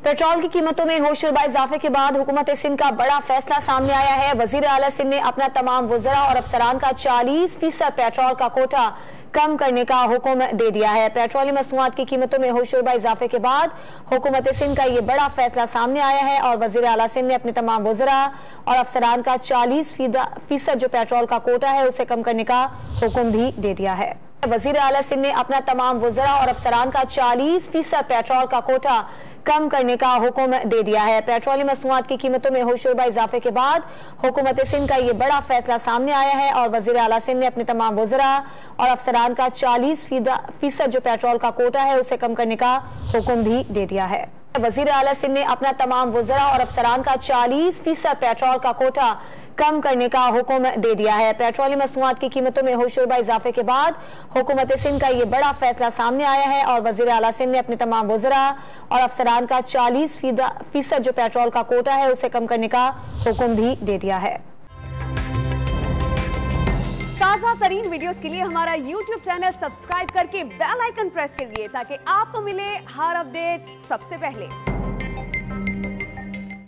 Petrol की कीमतों में होशरुबा इजाफे के बाद हुकूमत सिंध का बड़ा फैसला सामने आया है। वजीर आला सिंध ने अपना तमाम वज़रा और अफसरान का 40% पेट्रोल का कोटा कम करने का हुक्म दे दिया है। पेट्रोलियम मसनूआत की कीमतों में होशरुबा इजाफे के बाद हुकूमत सिंध का ये बड़ा फैसला सामने आया है और वजीर आला सिंध ने अपने तमाम वज़रा और अफसरान का 40% जो पेट्रोल का कोटा है उसे कम करने का हुक्म भी दे दिया है। वजीर आला सिंध ने अपना तमाम वज़रा और अफसरान का 40% पेट्रोल का कोटा कम करने का हुक्म दे दिया है। पेट्रोलियम मसनूआत की कीमतों में होशरुबा इजाफे के बाद हुकूमत सिंध का ये बड़ा फैसला सामने आया है और वजीर आला सिंध ने अपने तमाम वज़रा और अफसरान का 40% जो पेट्रोल का कोटा है उसे कम करने का हुक्म भी दे दिया है। वजीर आला सिंध ने अपना तमाम वज़रा और अफसरान का 40% पेट्रोल का कोटा कम करने का हुक्म दे दिया है। पेट्रोलियम मसनूआत की कीमतों में होशरुबा इजाफे के बाद हुकूमत सिंध का ये बड़ा फैसला सामने आया है और वजीर आला सिंध ने अपने तमाम वज़रा और अफसरान का 40% जो पेट्रोल का कोटा है उसे कम करने का हुक्म भी दे दिया है। ताज़ा तरीन वीडियोस के लिए हमारा YouTube चैनल सब्सक्राइब करके बेल आइकन प्रेस करिए ताकि आपको मिले हर अपडेट सबसे पहले।